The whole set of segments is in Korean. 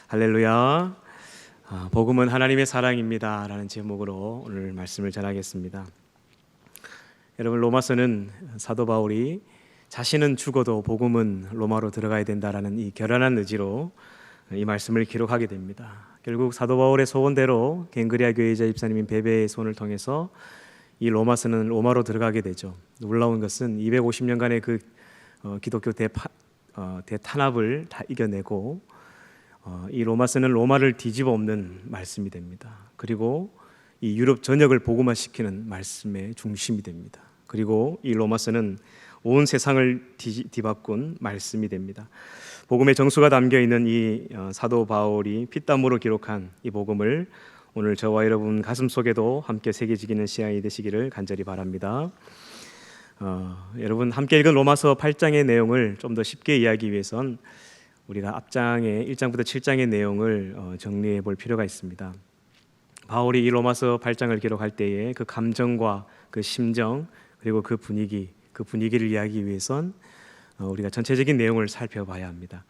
할렐루야. 복음은 하나님의 사랑입니다 라는 제목으로 오늘 말씀을 전하겠습니다. 여러분, 로마서는 사도 바울이 자신은 죽어도 복음은 로마로 들어가야 된다라는 이 결연한 의지로 이 말씀을 기록하게 됩니다. 결국 사도 바울의 소원대로 갱그리아 교회이자 집사님인 베베의 손을 통해서 이 로마서는 로마로 들어가게 되죠. 놀라운 것은 250년간의 그 기독교 대탄압을 다 이겨내고 이 로마서는 로마를 뒤집어 엎는 말씀이 됩니다. 그리고 이 유럽 전역을 복음화시키는 말씀의 중심이 됩니다. 그리고 이 로마서는 온 세상을 뒤바꾼 말씀이 됩니다. 복음의 정수가 담겨 있는 이 사도 바울이 피땀으로 기록한 이 복음을 오늘 저와 여러분 가슴 속에도 함께 새겨지기는 시간이 되시기를 간절히 바랍니다. 여러분, 함께 읽은 로마서 8장의 내용을 좀 더 쉽게 이해하기 위해선 우리가 앞장의 1장부터 7장의 내용을 정리해 볼 필요가 있습니다. 바울이 이 로마서 8장을 기록할 때에 그 감정과 그 심정 그리고 그 분위기를 이해하기 위해선 우리가 전체적인 내용을 살펴봐야 합니다.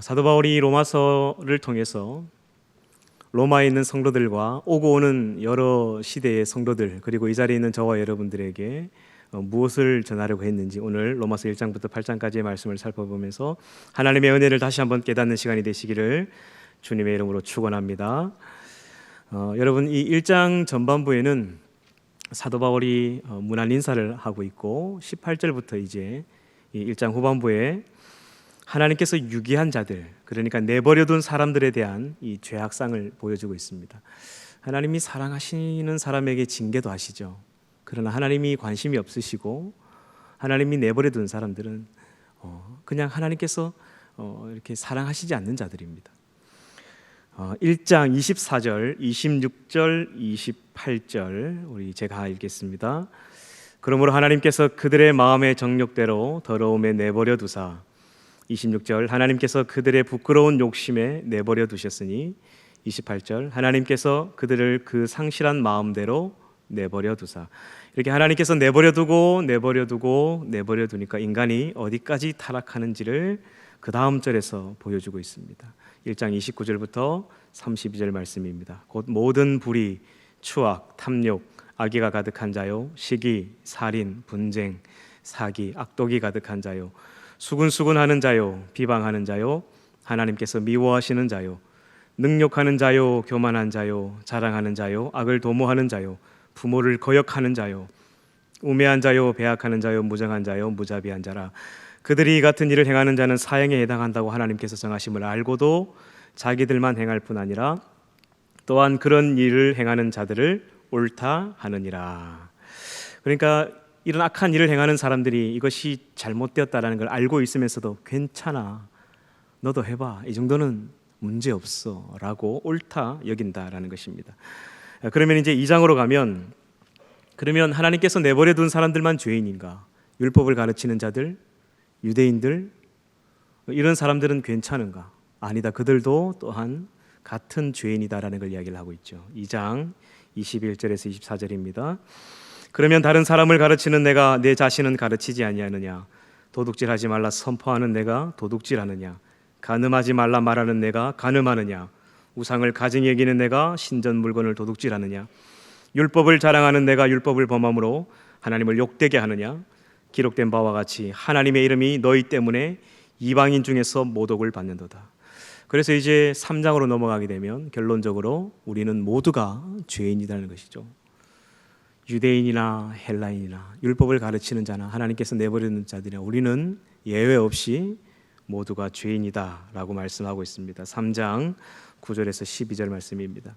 사도 바울이 이 로마서를 통해서 로마에 있는 성도들과 오고 오는 여러 시대의 성도들, 그리고 이 자리에 있는 저와 여러분들에게 무엇을 전하려고 했는지 오늘 로마서 1장부터 8장까지의 말씀을 살펴보면서 하나님의 은혜를 다시 한번 깨닫는 시간이 되시기를 주님의 이름으로 축원합니다. 여러분, 이 1장 전반부에는 사도 바울이 문안 인사를 하고 있고 18절부터 이제 이 1장 후반부에 하나님께서 유기한 자들, 그러니까 내버려둔 사람들에 대한 이 죄악상을 보여주고 있습니다. 하나님이 사랑하시는 사람에게 징계도 하시죠. 그러나 하나님이 관심이 없으시고 하나님이 내버려둔 사람들은 그냥 하나님께서 이렇게 사랑하시지 않는 자들입니다. 1장 24절, 26절, 28절 우리 제가 읽겠습니다. 그러므로 하나님께서 그들의 마음의 정욕대로 더러움에 내버려 두사 26절 하나님께서 그들의 부끄러운 욕심에 내버려 두셨으니 28절 하나님께서 그들을 그 상실한 마음대로 내버려 두사. 이렇게 하나님께서 내버려 두니까 인간이 어디까지 타락하는지를 그 다음 절에서 보여주고 있습니다. 1장 29절부터 32절 말씀입니다. 곧 모든 불의, 추악, 탐욕, 악의가 가득한 자요, 시기, 살인, 분쟁, 사기, 악독이 가득한 자요, 수군수군하는 자요, 비방하는 자요, 하나님께서 미워하시는 자요, 능욕하는 자요, 교만한 자요, 자랑하는 자요, 악을 도모하는 자요, 부모를 거역하는 자요, 우매한 자요, 배악하는 자요, 무정한 자요, 무자비한 자라. 그들이 이 같은 일을 행하는 자는 사형에 해당한다고 하나님께서 정하심을 알고도 자기들만 행할 뿐 아니라 또한 그런 일을 행하는 자들을 옳다 하느니라. 그러니까 이런 악한 일을 행하는 사람들이 이것이 잘못되었다라는 걸 알고 있으면서도 괜찮아, 너도 해봐, 이 정도는 문제없어 라고 옳다 여긴다라는 것입니다. 그러면 이제 2장으로 가면, 그러면 하나님께서 내버려둔 사람들만 죄인인가? 율법을 가르치는 자들, 유대인들, 이런 사람들은 괜찮은가? 아니다, 그들도 또한 같은 죄인이다라는 걸 이야기를 하고 있죠. 2장 21절에서 24절입니다. 그러면 다른 사람을 가르치는 내가 내 자신은 가르치지 아니하느냐? 도둑질하지 말라 선포하는 내가 도둑질하느냐? 간음하지 말라 말하는 내가 간음하느냐? 우상을 가증히 여기는 내가 신전 물건을 도둑질하느냐? 율법을 자랑하는 내가 율법을 범함으로 하나님을 욕되게 하느냐? 기록된 바와 같이 하나님의 이름이 너희 때문에 이방인 중에서 모독을 받는도다. 그래서 이제 3장으로 넘어가게 되면 결론적으로 우리는 모두가 죄인이라는 것이죠. 유대인이나 헬라인이나 율법을 가르치는 자나 하나님께서 내버리는 자들이나 우리는 예외 없이 모두가 죄인이다라고 말씀하고 있습니다. 3장 9절에서 12절 말씀입니다.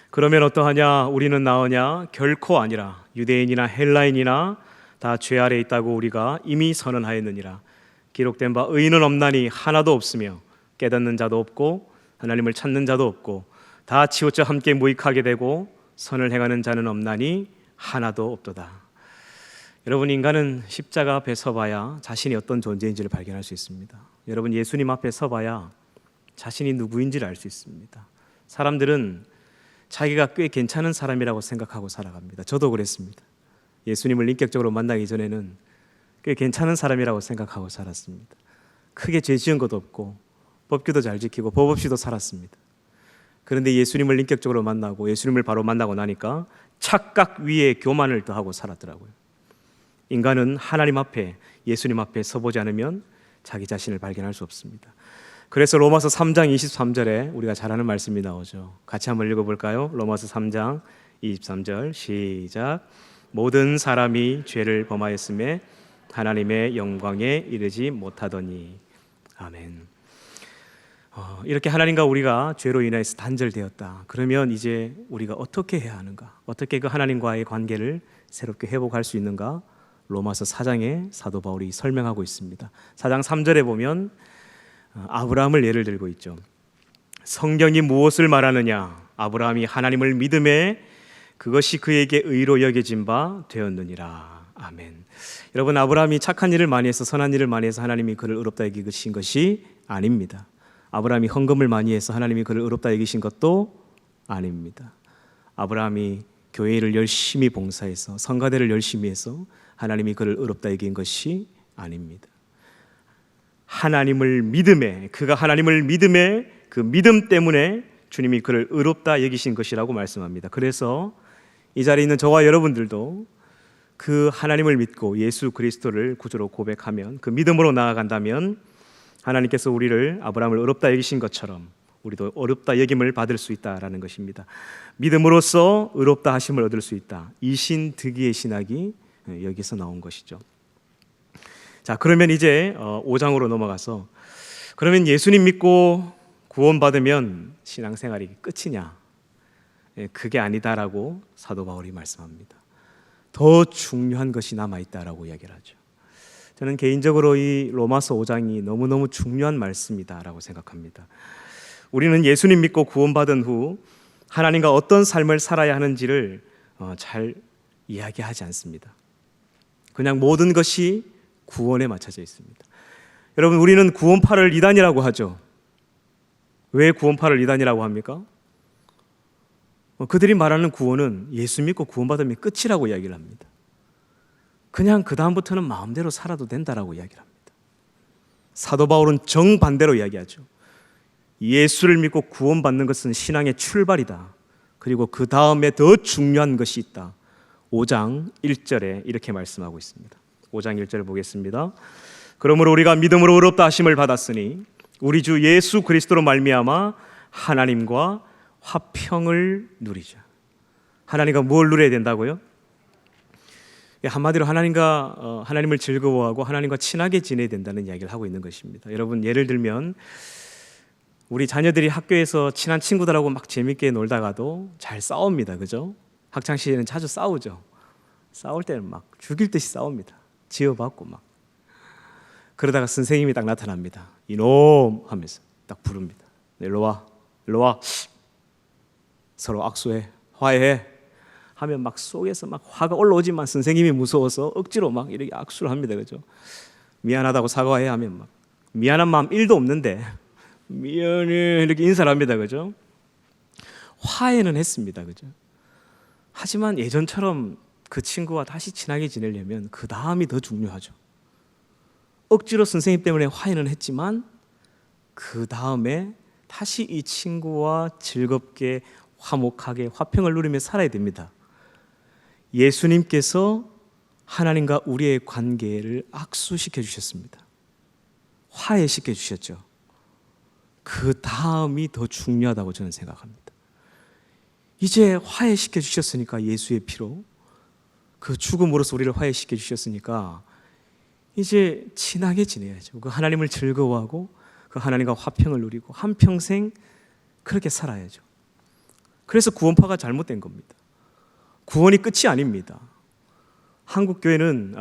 그러면 어떠하냐? 우리는 나으냐? 결코 아니라. 유대인이나 헬라인이나 다 죄 아래 있다고 우리가 이미 선언하였느니라. 기록된 바 의인은 없나니 하나도 없으며 깨닫는 자도 없고 하나님을 찾는 자도 없고 다 치우쳐 함께 무익하게 되고 선을 행하는 자는 없나니 하나도 없도다. 여러분, 인간은 십자가 앞에 서봐야 자신이 어떤 존재인지를 발견할 수 있습니다. 여러분, 예수님 앞에 서봐야 자신이 누구인지를 알 수 있습니다. 사람들은 자기가 꽤 괜찮은 사람이라고 생각하고 살아갑니다. 저도 그랬습니다. 예수님을 인격적으로 만나기 전에는 꽤 괜찮은 사람이라고 생각하고 살았습니다. 크게 죄 지은 것도 없고 법규도 잘 지키고 법 없이도 살았습니다. 그런데 예수님을 인격적으로 만나고 예수님을 바로 만나고 나니까 착각 위에 교만을 더하고 살았더라고요. 인간은 하나님 앞에, 예수님 앞에 서보지 않으면 자기 자신을 발견할 수 없습니다. 그래서 로마서 3장 23절에 우리가 잘 아는 말씀이 나오죠. 같이 한번 읽어볼까요? 로마서 3장 23절 시작. 모든 사람이 죄를 범하였음에 하나님의 영광에 이르지 못하더니. 아멘. 이렇게 하나님과 우리가 죄로 인해서 단절되었다. 그러면 이제 우리가 어떻게 해야 하는가? 어떻게 그 하나님과의 관계를 새롭게 회복할 수 있는가? 로마서 4장에 사도 바울이 설명하고 있습니다. 4장 3절에 보면 아브라함을 예를 들고 있죠. 성경이 무엇을 말하느냐? 아브라함이 하나님을 믿음에 그것이 그에게 의로 여겨진 바 되었느니라. 아멘. 여러분, 아브라함이 착한 일을 많이 해서 선한 일을 많이 해서 하나님이 그를 의롭다 여기신 것이 아닙니다. 아브라함이 헌금을 많이 해서 하나님이 그를 의롭다 여기신 것도 아닙니다. 아브라함이 교회를 열심히 봉사해서 성가대를 열심히 해서 하나님이 그를 의롭다 여긴 것이 아닙니다. 하나님을 믿음에, 그가 하나님을 믿음에 그 믿음 때문에 주님이 그를 의롭다 여기신 것이라고 말씀합니다. 그래서 이 자리에 있는 저와 여러분들도 그 하나님을 믿고 예수 그리스도를 구주로 고백하면, 그 믿음으로 나아간다면 하나님께서 우리를 아브라함을 의롭다 여기신 것처럼 우리도 의롭다 여김을 받을 수 있다라는 것입니다. 믿음으로써 의롭다 하심을 얻을 수 있다. 이신득이의 신학이 여기서 나온 것이죠. 자, 그러면 이제 5장으로 넘어가서, 그러면 예수님 믿고 구원받으면 신앙생활이 끝이냐? 그게 아니다라고 사도 바울이 말씀합니다. 더 중요한 것이 남아있다라고 이야기를 하죠. 저는 개인적으로 이 로마서 5장이 너무너무 중요한 말씀이다라고 생각합니다. 우리는 예수님 믿고 구원받은 후 하나님과 어떤 삶을 살아야 하는지를 잘 이야기하지 않습니다. 그냥 모든 것이 구원에 맞춰져 있습니다. 여러분, 우리는 구원파를 이단이라고 하죠. 왜 구원파를 이단이라고 합니까? 그들이 말하는 구원은 예수 믿고 구원받으면 끝이라고 이야기를 합니다. 그냥 그 다음부터는 마음대로 살아도 된다라고 이야기를 합니다. 사도 바울은 정반대로 이야기하죠. 예수를 믿고 구원받는 것은 신앙의 출발이다. 그리고 그 다음에 더 중요한 것이 있다. 5장 1절에 이렇게 말씀하고 있습니다. 5장 1절 보겠습니다. 그러므로 우리가 믿음으로 의롭다 하심을 받았으니 우리 주 예수 그리스도로 말미암아 하나님과 화평을 누리자. 하나님과 뭘 누려야 된다고요? 한마디로 하나님을 즐거워하고 하나님과 친하게 지내야 된다는 이야기를 하고 있는 것입니다. 여러분, 예를 들면 우리 자녀들이 학교에서 친한 친구들하고 막 재밌게 놀다가도 잘 싸웁니다. 그죠? 학창 시절에는 자주 싸우죠. 싸울 때는 막 죽일 듯이 싸웁니다. 지어받고 막. 그러다가 선생님이 딱 나타납니다. 이놈 하면서 딱 부릅니다. 일로 와, 일로 와. 서로 악수해, 화해해 하면 막 속에서 막 화가 올라오지만 선생님이 무서워서 억지로 막 이렇게 악수를 합니다. 그죠? 미안하다고 사과해 하면 막 미안한 마음 1도 없는데 미안해 이렇게 인사를 합니다. 그죠? 화해는 했습니다. 그죠? 하지만 예전처럼 그 친구와 다시 친하게 지내려면 그 다음이 더 중요하죠. 억지로 선생님 때문에 화해는 했지만 그 다음에 다시 이 친구와 즐겁게 화목하게 화평을 누리며 살아야 됩니다. 예수님께서 하나님과 우리의 관계를 악수시켜 주셨습니다. 화해시켜 주셨죠. 그 다음이 더 중요하다고 저는 생각합니다. 이제 화해시켜 주셨으니까, 예수의 피로 그 죽음으로써 우리를 화해시켜 주셨으니까 이제 친하게 지내야죠. 그 하나님을 즐거워하고 그 하나님과 화평을 누리고 한평생 그렇게 살아야죠. 그래서 구원파가 잘못된 겁니다. 구원이 끝이 아닙니다. 한국 교회는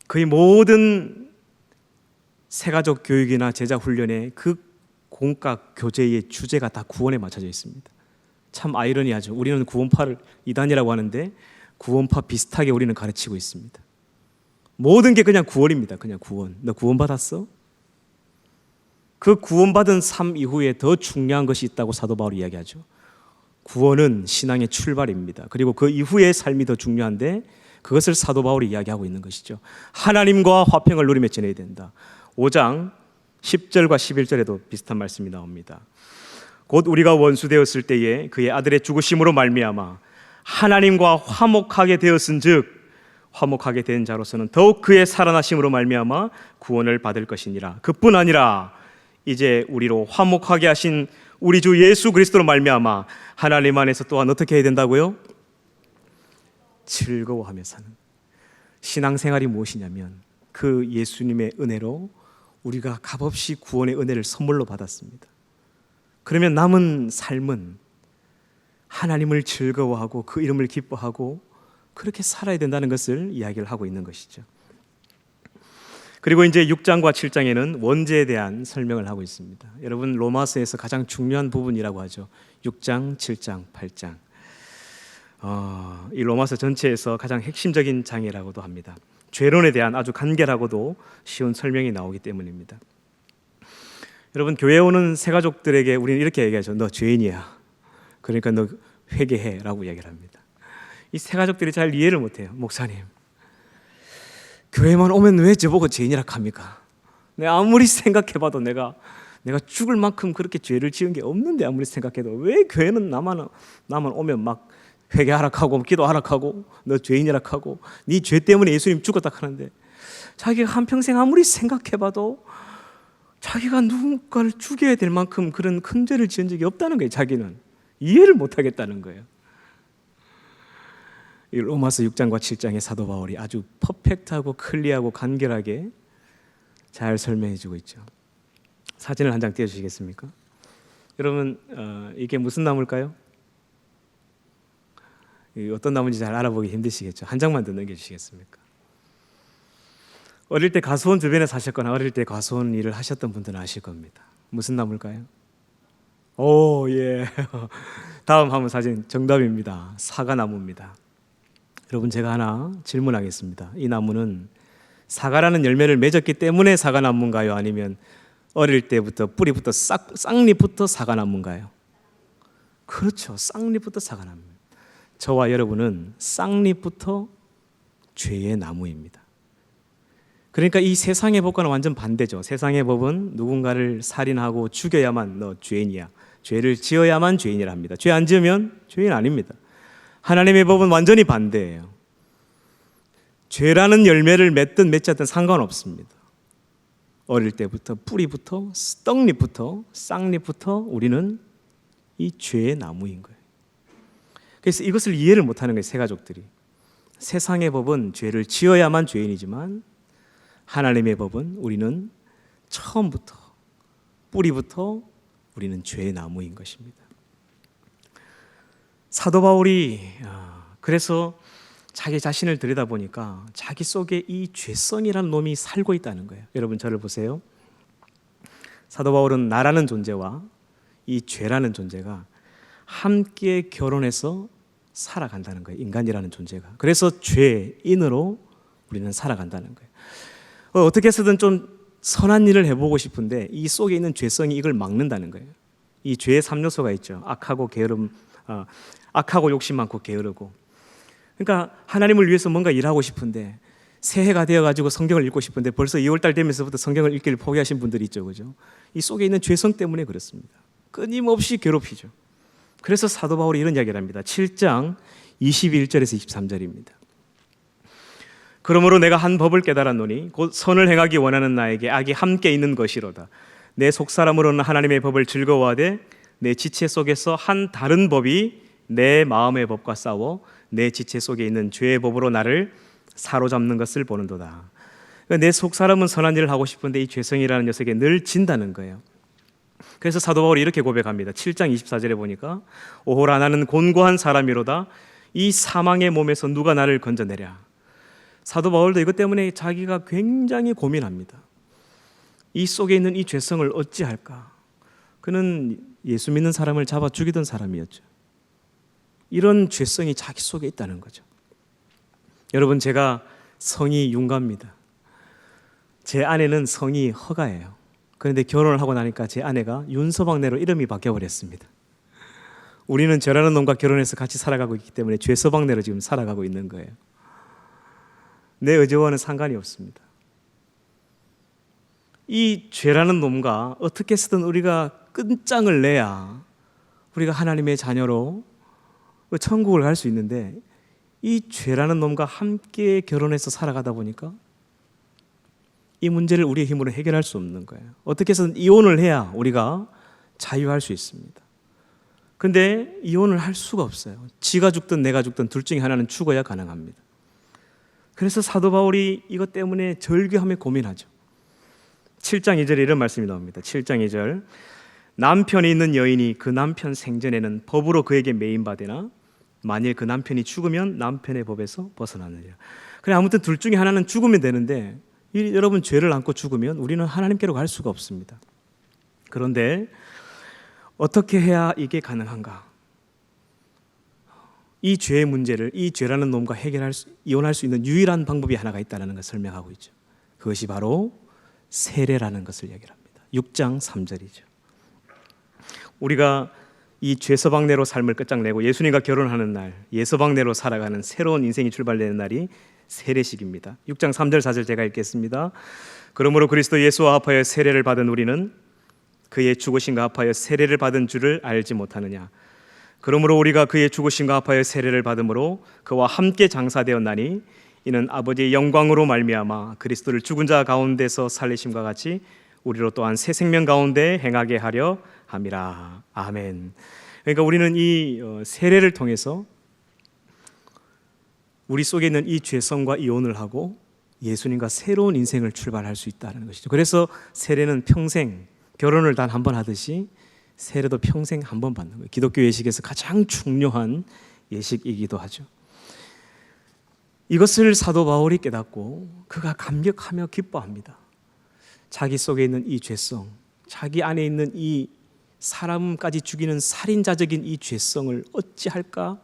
거의 모든 새가족 교육이나 제자 훈련의 그 공과 교재의 주제가 다 구원에 맞춰져 있습니다. 참 아이러니하죠. 우리는 구원파를 이단이라고 하는데 구원파 비슷하게 우리는 가르치고 있습니다. 모든 게 그냥 구원입니다. 그냥 구원. 너 구원받았어? 그 구원받은 삶 이후에 더 중요한 것이 있다고 사도 바울이 이야기하죠. 구원은 신앙의 출발입니다. 그리고 그 이후의 삶이 더 중요한데 그것을 사도 바울이 이야기하고 있는 것이죠. 하나님과 화평을 누리며 지내야 된다. 5장 10절과 11절에도 비슷한 말씀이 나옵니다. 곧 우리가 원수되었을 때에 그의 아들의 죽으심으로 말미암아 하나님과 화목하게 되었은즉 화목하게 된 자로서는 더욱 그의 살아나심으로 말미암아 구원을 받을 것이니라. 그뿐 아니라 이제 우리로 화목하게 하신 우리 주 예수 그리스도로 말미암아 하나님 안에서 또한 어떻게 해야 된다고요? 즐거워하며 사는 신앙생활이 무엇이냐면 그 예수님의 은혜로 우리가 값없이 구원의 은혜를 선물로 받았습니다. 그러면 남은 삶은 하나님을 즐거워하고 그 이름을 기뻐하고 그렇게 살아야 된다는 것을 이야기를 하고 있는 것이죠. 그리고 이제 6장과 7장에는 원죄에 대한 설명을 하고 있습니다. 여러분 로마서에서 가장 중요한 부분이라고 하죠. 6장, 7장, 8장. 이 로마서 전체에서 가장 핵심적인 장이라고도 합니다. 죄론에 대한 아주 간결하고도 쉬운 설명이 나오기 때문입니다. 여러분 교회 오는 새가족들에게 우리는 이렇게 얘기하죠. 너 죄인이야. 그러니까 너 회개해라고 얘기를 합니다. 이 새가족들이 잘 이해를 못해요. 목사님, 교회만 오면 왜 저보고 죄인이라 합니까? 내가 아무리 생각해봐도 내가 죽을 만큼 그렇게 죄를 지은 게 없는데 아무리 생각해도 왜 교회는 나만 오면 막 회개하라 하고 기도하라 하고 너 죄인이라 하고 네 죄 때문에 예수님 죽었다 하는데 자기가 한평생 아무리 생각해봐도 자기가 누군가를 죽여야 될 만큼 그런 큰 죄를 지은 적이 없다는 거예요. 자기는 이해를 못하겠다는 거예요. 이 로마서 6장과 7장의 사도 바울이 아주 퍼펙트하고 클리어하고 간결하게 잘 설명해 주고 있죠. 사진을 한 장 띄워주시겠습니까? 여러분 이게 무슨 나무일까요? 어떤 나무인지 잘 알아보기 힘드시겠죠. 한 장만 더 넘겨주시겠습니까? 어릴 때 과수원 주변에 사셨거나 어릴 때 과수원 일을 하셨던 분들은 아실 겁니다. 무슨 나무일까요? 오, 예. 다음 한번 사진 정답입니다. 사과나무입니다. 여러분 제가 하나 질문하겠습니다. 이 나무는 사과라는 열매를 맺었기 때문에 사과나무인가요? 아니면 어릴 때부터 뿌리부터 쌍잎부터 사과나무인가요? 그렇죠. 쌍잎부터 사과나무. 저와 여러분은 쌍잎부터 죄의 나무입니다. 그러니까 이 세상의 법과는 완전 반대죠. 세상의 법은 누군가를 살인하고 죽여야만 너 죄인이야. 죄를 지어야만 죄인이라 합니다. 죄 안 지으면 죄인 아닙니다. 하나님의 법은 완전히 반대예요. 죄라는 열매를 맺든 맺지 않든 상관없습니다. 어릴 때부터 뿌리부터 떡잎부터 쌍잎부터 우리는 이 죄의 나무인 거예요. 그래서 이것을 이해를 못하는 거예요. 새가족들이. 세상의 법은 죄를 지어야만 죄인이지만 하나님의 법은 우리는 처음부터 뿌리부터 우리는 죄의 나무인 것입니다. 사도 바울이 그래서 자기 자신을 들여다보니까 자기 속에 이 죄성이라는 놈이 살고 있다는 거예요. 여러분 저를 보세요. 사도 바울은 나라는 존재와 이 죄라는 존재가 함께 결혼해서 살아간다는 거예요. 인간이라는 존재가. 그래서 죄인으로 우리는 살아간다는 거예요. 어떻게 해서든 좀 선한 일을 해보고 싶은데 이 속에 있는 죄성이 이걸 막는다는 거예요. 이 죄의 3요소가 있죠. 악하고 게으름, 악하고 욕심 많고 게으르고. 그러니까 하나님을 위해서 뭔가 일하고 싶은데 새해가 되어가지고 성경을 읽고 싶은데 벌써 2월달 되면서부터 성경을 읽기를 포기하신 분들이 있죠, 그죠? 이 속에 있는 죄성 때문에 그렇습니다. 끊임없이 괴롭히죠. 그래서 사도 바울이 이런 이야기를 합니다. 7장 21절에서 23절입니다. 그러므로 내가 한 법을 깨달았노니 곧 선을 행하기 원하는 나에게 악이 함께 있는 것이로다. 내 속사람으로는 하나님의 법을 즐거워하되 내 지체 속에서 한 다른 법이 내 마음의 법과 싸워 내 지체 속에 있는 죄의 법으로 나를 사로잡는 것을 보는도다. 그러니까 내 속사람은 선한 일을 하고 싶은데 이 죄성이라는 녀석에 늘 진다는 거예요. 그래서 사도 바울이 이렇게 고백합니다. 7장 24절에 보니까 오호라 나는 곤고한 사람이로다. 이 사망의 몸에서 누가 나를 건져내랴. 사도 바울도 이것 때문에 자기가 굉장히 고민합니다. 이 속에 있는 이 죄성을 어찌할까? 그는 예수 믿는 사람을 잡아 죽이던 사람이었죠. 이런 죄성이 자기 속에 있다는 거죠. 여러분 제가 성이 윤가입니다. 제 아내는 성이 허가예요. 그런데 결혼을 하고 나니까 제 아내가 윤서방네로 이름이 바뀌어버렸습니다. 우리는 저라는 놈과 결혼해서 같이 살아가고 있기 때문에 죄서방네로 지금 살아가고 있는 거예요. 내 의지와는 상관이 없습니다. 이 죄라는 놈과 어떻게 해서든 우리가 끝장을 내야 우리가 하나님의 자녀로 천국을 갈 수 있는데, 이 죄라는 놈과 함께 결혼해서 살아가다 보니까 이 문제를 우리의 힘으로 해결할 수 없는 거예요. 어떻게 해서든 이혼을 해야 우리가 자유할 수 있습니다. 근데 이혼을 할 수가 없어요. 지가 죽든 내가 죽든 둘 중에 하나는 죽어야 가능합니다. 그래서 사도 바울이 이것 때문에 절규하며 고민하죠. 7장 2절에 이런 말씀이 나옵니다. 7장 2절, 남편이 있는 여인이 그 남편 생전에는 법으로 그에게 매인받으나 만일 그 남편이 죽으면 남편의 법에서 벗어나느니라. 그래, 아무튼 둘 중에 하나는 죽으면 되는데, 여러분 죄를 안고 죽으면 우리는 하나님께로 갈 수가 없습니다. 그런데 어떻게 해야 이게 가능한가? 이 죄의 문제를 이 죄라는 놈과 이혼할 수 있는 유일한 방법이 하나가 있다는 것을 설명하고 있죠. 그것이 바로 세례라는 것을 얘기합니다. 6장 3절이죠. 우리가 이 죄서방내로 삶을 끝장내고 예수님과 결혼하는 날, 예서방내로 살아가는 새로운 인생이 출발되는 날이 세례식입니다. 6장 3절 4절 제가 읽겠습니다. 그러므로 그리스도 예수와 합하여 세례를 받은 우리는 그의 죽으심과 합하여 세례를 받은 줄을 알지 못하느냐. 그러므로 우리가 그의 죽으심과 합하여 세례를 받음으로 그와 함께 장사되었나니 이는 아버지의 영광으로 말미암아 그리스도를 죽은 자 가운데서 살리심과 같이 우리로 또한 새 생명 가운데 행하게 하려 함이라. 아멘. 그러니까 우리는 이 세례를 통해서 우리 속에 있는 이 죄성과 이혼을 하고 예수님과 새로운 인생을 출발할 수 있다는 것이죠. 그래서 세례는 평생, 결혼을 단 한 번 하듯이 세례도 평생 한 번 받는 거예요. 기독교 예식에서 가장 중요한 예식이기도 하죠. 이것을 사도 바울이 깨닫고 그가 감격하며 기뻐합니다. 자기 속에 있는 이 죄성, 자기 안에 있는 이 사람까지 죽이는 살인자적인 이 죄성을 어찌할까?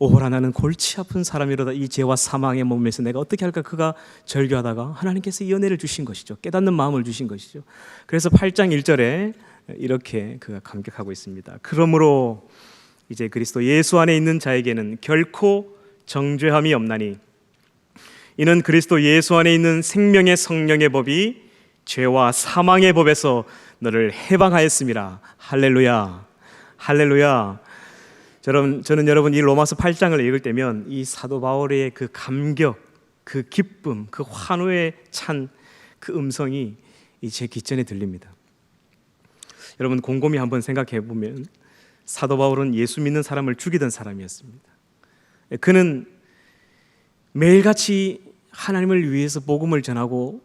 오호라, 나는 골치 아픈 사람이로다. 이 죄와 사망의 몸에서 내가 어떻게 할까? 그가 절규하다가 하나님께서 이 은혜를 주신 것이죠. 깨닫는 마음을 주신 것이죠. 그래서 8장 1절에 이렇게 그가 감격하고 있습니다. 그러므로 이제 그리스도 예수 안에 있는 자에게는 결코 정죄함이 없나니 이는 그리스도 예수 안에 있는 생명의 성령의 법이 죄와 사망의 법에서 너를 해방하였음이라. 할렐루야, 할렐루야. 저는 여러분 이 로마서 8장을 읽을 때면 이 사도 바울의 그 감격, 그 기쁨, 그 환호에 찬 그 음성이 제 귓전에 들립니다. 여러분 곰곰이 한번 생각해 보면 사도 바울은 예수 믿는 사람을 죽이던 사람이었습니다. 그는 매일같이 하나님을 위해서 복음을 전하고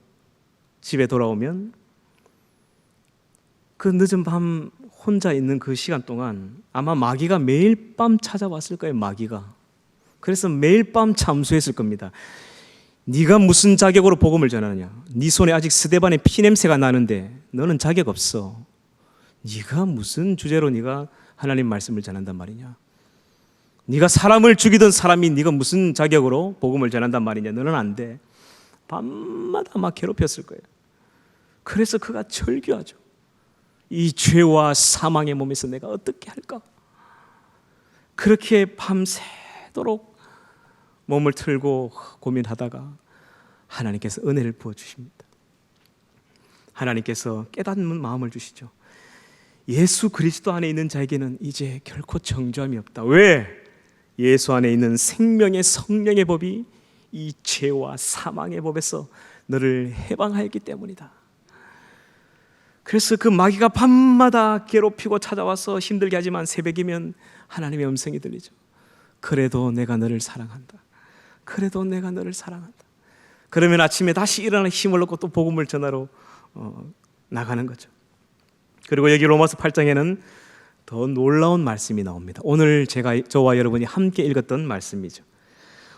집에 돌아오면 그 늦은 밤 혼자 있는 그 시간 동안 아마 마귀가 매일 밤 찾아왔을 거예요. 마귀가. 그래서 매일 밤 잠수했을 겁니다. 네가 무슨 자격으로 복음을 전하느냐? 네 손에 아직 스데반의 피냄새가 나는데 너는 자격 없어. 네가 무슨 주제로 네가 하나님 말씀을 전한단 말이냐? 네가 사람을 죽이던 사람이 네가 무슨 자격으로 복음을 전한단 말이냐? 너는 안 돼. 밤마다 막 괴롭혔을 거예요. 그래서 그가 절규하죠. 이 죄와 사망의 몸에서 내가 어떻게 할까? 그렇게 밤새도록 몸을 틀고 고민하다가 하나님께서 은혜를 부어주십니다. 하나님께서 깨닫는 마음을 주시죠. 예수 그리스도 안에 있는 자에게는 이제 결코 정죄함이 없다. 왜? 예수 안에 있는 생명의 성령의 법이 이 죄와 사망의 법에서 너를 해방하였기 때문이다. 그래서 그 마귀가 밤마다 괴롭히고 찾아와서 힘들게 하지만 새벽이면 하나님의 음성이 들리죠. 그래도 내가 너를 사랑한다. 그래도 내가 너를 사랑한다. 그러면 아침에 다시 일어나 힘을 얻고 또 복음을 전하러 나가는 거죠. 그리고 여기 로마서 8장에는 더 놀라운 말씀이 나옵니다. 오늘 저와 여러분이 함께 읽었던 말씀이죠.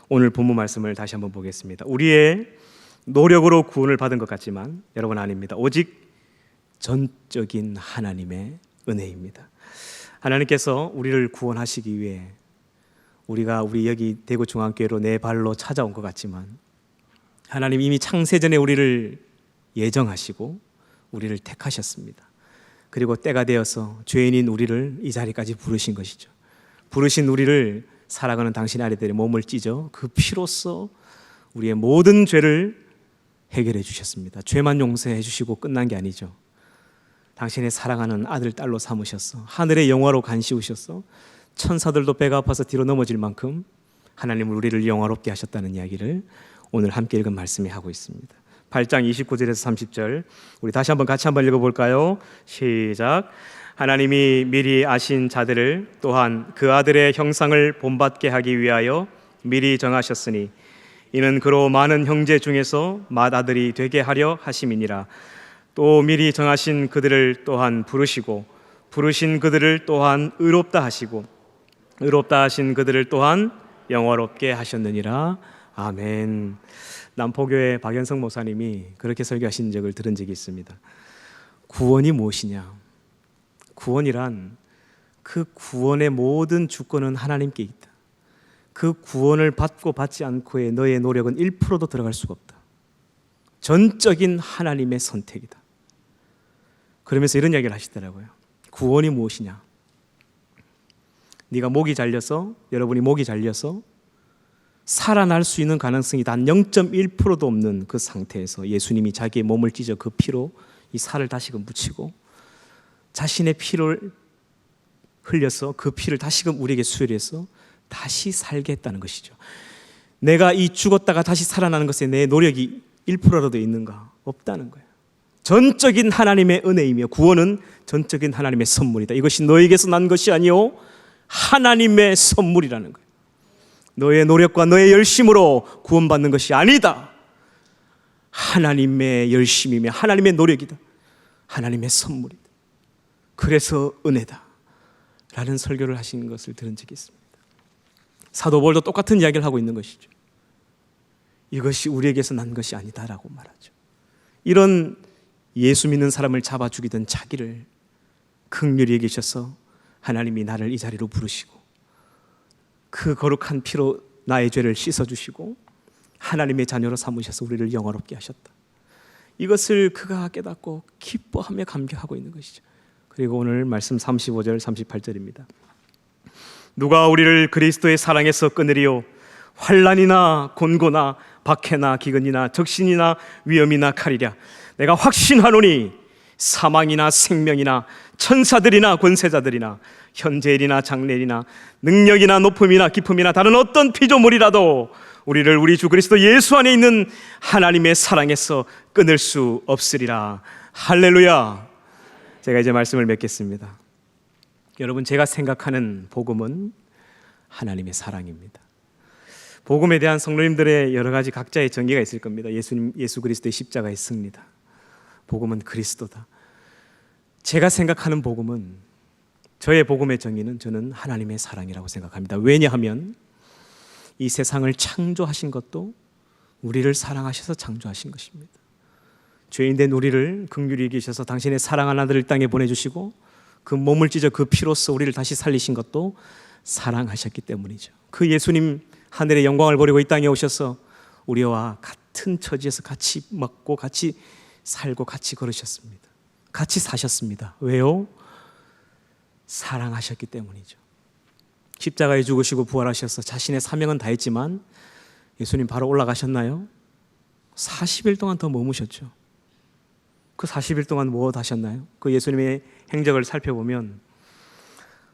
오늘 본문 말씀을 다시 한번 보겠습니다. 우리의 노력으로 구원을 받은 것 같지만 여러분 아닙니다. 오직 전적인 하나님의 은혜입니다. 하나님께서 우리를 구원하시기 위해 우리 여기 대구중앙교회로 내 발로 찾아온 것 같지만 하나님 이미 창세전에 우리를 예정하시고 우리를 택하셨습니다. 그리고 때가 되어서 죄인인 우리를 이 자리까지 부르신 것이죠. 부르신 우리를 살아가는 당신의 아들들의 몸을 찢어 그 피로써 우리의 모든 죄를 해결해 주셨습니다. 죄만 용서해 주시고 끝난 게 아니죠. 당신의 사랑하는 아들, 딸로 삼으셨어. 하늘의 영화로 간시우셨어. 천사들도 배가 아파서 뒤로 넘어질 만큼 하나님은 우리를 영화롭게 하셨다는 이야기를 오늘 함께 읽은 말씀이 하고 있습니다. 8장 29절에서 30절 우리 다시 한번 같이 한번 읽어볼까요? 시작. 하나님이 미리 아신 자들을 또한 그 아들의 형상을 본받게 하기 위하여 미리 정하셨으니 이는 그로 많은 형제 중에서 맏아들이 되게 하려 하심이니라. 또 미리 정하신 그들을 또한 부르시고 부르신 그들을 또한 의롭다 하시고 의롭다 하신 그들을 또한 영화롭게 하셨느니라. 아멘. 남포교회 박연성 목사님이 그렇게 설교하신 적을 들은 적이 있습니다. 구원이 무엇이냐? 구원이란 그 구원의 모든 주권은 하나님께 있다. 그 구원을 받고 받지 않고의 너의 노력은 1%도 들어갈 수가 없다. 전적인 하나님의 선택이다. 그러면서 이런 이야기를 하시더라고요. 구원이 무엇이냐? 네가 목이 잘려서, 여러분이 목이 잘려서 살아날 수 있는 가능성이 단 0.1%도 없는 그 상태에서 예수님이 자기의 몸을 찢어 그 피로 이 살을 다시금 묻히고 자신의 피를 흘려서 그 피를 다시금 우리에게 수혈해서 다시 살게 했다는 것이죠. 내가 이 죽었다가 다시 살아나는 것에 내 노력이 1%라도 있는가? 없다는 거예요. 전적인 하나님의 은혜이며 구원은 전적인 하나님의 선물이다. 이것이 너에게서 난 것이 아니요 하나님의 선물이라는 거예요. 너의 노력과 너의 열심으로 구원받는 것이 아니다. 하나님의 열심이며 하나님의 노력이다. 하나님의 선물이다. 그래서 은혜다 라는 설교를 하신 것을 들은 적이 있습니다. 사도 바울도 똑같은 이야기를 하고 있는 것이죠. 이것이 우리에게서 난 것이 아니다라고 말하죠. 이런 예수 믿는 사람을 잡아 죽이던 자기를 긍휼히 여기셔서 하나님이 나를 이 자리로 부르시고 그 거룩한 피로 나의 죄를 씻어주시고 하나님의 자녀로 삼으셔서 우리를 영화롭게 하셨다. 이것을 그가 깨닫고 기뻐하며 감격하고 있는 것이죠. 그리고 오늘 말씀 35절 38절입니다. 누가 우리를 그리스도의 사랑에서 끊으리요? 환난이나 곤고나 박해나 기근이나 적신이나 위험이나 칼이랴. 내가 확신하노니 사망이나 생명이나 천사들이나 권세자들이나 현재일이나 장래일이나 능력이나 높음이나 깊음이나 다른 어떤 피조물이라도 우리를 우리 주 그리스도 예수 안에 있는 하나님의 사랑에서 끊을 수 없으리라. 할렐루야. 제가 이제 말씀을 맺겠습니다. 여러분, 제가 생각하는 복음은 하나님의 사랑입니다. 복음에 대한 성도님들의 여러 가지 각자의 정의가 있을 겁니다. 예수 그리스도의 십자가의 승리다. 복음은 그리스도다. 제가 생각하는 복음은, 저의 복음의 정의는 저는 하나님의 사랑이라고 생각합니다. 왜냐하면 이 세상을 창조하신 것도 우리를 사랑하셔서 창조하신 것입니다. 죄인된 우리를 긍휼히 여기셔서 당신의 사랑하는 아들을 땅에 보내주시고 그 몸을 찢어 그 피로써 우리를 다시 살리신 것도 사랑하셨기 때문이죠. 그 예수님 하늘의 영광을 버리고 이 땅에 오셔서 우리와 같은 처지에서 같이 먹고 같이 살고 같이 걸으셨습니다. 같이 사셨습니다. 왜요? 사랑하셨기 때문이죠. 십자가에 죽으시고 부활하셔서 자신의 사명은 다했지만 예수님 바로 올라가셨나요? 40일 동안 더 머무셨죠. 그 40일 동안 무엇 하셨나요? 그 예수님의 행적을 살펴보면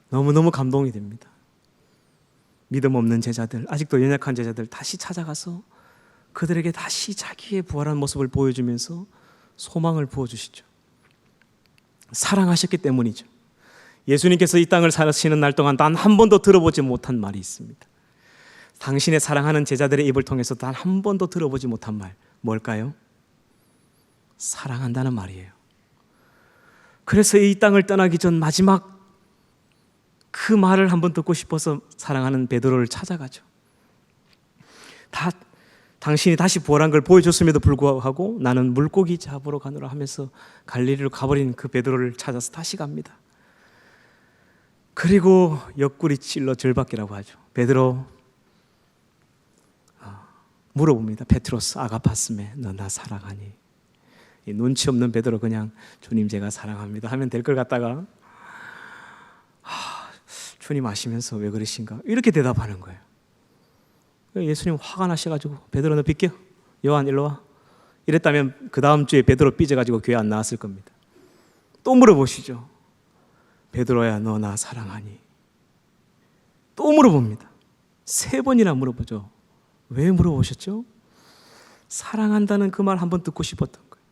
너무너무 감동이 됩니다. 믿음 없는 제자들, 아직도 연약한 제자들 다시 찾아가서 그들에게 다시 자기의 부활한 모습을 보여주면서 소망을 부어주시죠. 사랑하셨기 때문이죠. 예수님께서 이 땅을 사시는 날 동안 단 한 번도 들어보지 못한 말이 있습니다. 당신의 사랑하는 제자들의 입을 통해서 단 한 번도 들어보지 못한 말, 뭘까요? 사랑한다는 말이에요. 그래서 이 땅을 떠나기 전 마지막 그 말을 한번 듣고 싶어서 사랑하는 베드로를 찾아가죠. 당신이 다시 부활한 걸 보여줬음에도 불구하고 나는 물고기 잡으러 가노라 하면서 갈릴리로 가버린 그 베드로를 찾아서 다시 갑니다. 그리고 옆구리 찔러 절박이라고 하죠. 베드로, 물어봅니다. 페트로스 아가파스메, 너 나 사랑하니? 이 눈치 없는 베드로 그냥 주님 제가 사랑합니다 하면 될 걸 갖다가 주님 아시면서 왜 그러신가? 이렇게 대답하는 거예요. 예수님 화가 나셔가지고 베드로 너 비켜. 요한 일로 와. 이랬다면 그 다음 주에 베드로 삐져가지고 교회 안 나왔을 겁니다. 또 물어보시죠. 베드로야, 너 나 사랑하니? 또 물어봅니다. 3번이나 물어보죠. 왜 물어보셨죠? 사랑한다는 그 말 한번 듣고 싶었던 거예요.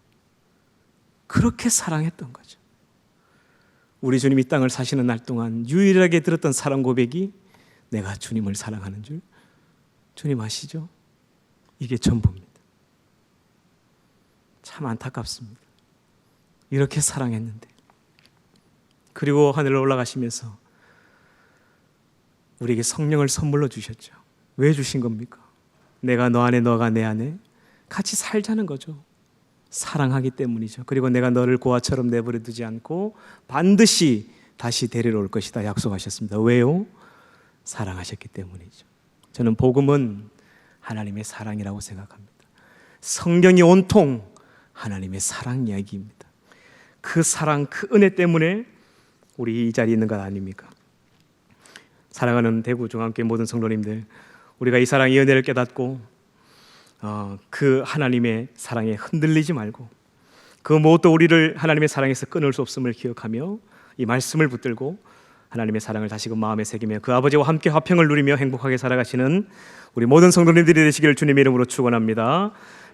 그렇게 사랑했던 거죠. 우리 주님이 이 땅을 사시는 날 동안 유일하게 들었던 사랑 고백이 내가 주님을 사랑하는 줄. 주님 아시죠? 이게 전부입니다. 참 안타깝습니다. 이렇게 사랑했는데. 그리고 하늘로 올라가시면서 우리에게 성령을 선물로 주셨죠. 왜 주신 겁니까? 내가 너 안에 너가 내 안에 같이 살자는 거죠. 사랑하기 때문이죠. 그리고 내가 너를 고아처럼 내버려 두지 않고 반드시 다시 데리러 올 것이다 약속하셨습니다. 왜요? 사랑하셨기 때문이죠. 저는 복음은 하나님의 사랑이라고 생각합니다. 성경이 온통 하나님의 사랑 이야기입니다. 그 사랑, 그 은혜 때문에 우리 이 자리에 있는 것 아닙니까? 사랑하는 대구중앙교회 모든 성도님들, 우리가 이 사랑, 이 은혜를 깨닫고 그 하나님의 사랑에 흔들리지 말고 그 무엇도 우리를 하나님의 사랑에서 끊을 수 없음을 기억하며 이 말씀을 붙들고 하나님의 사랑을 다시금 마음에 새기며 그 아버지와 함께 화평을 누리며 행복하게 살아가시는 우리 모든 성도님들이 되시기를 주님의 이름으로 축원합니다.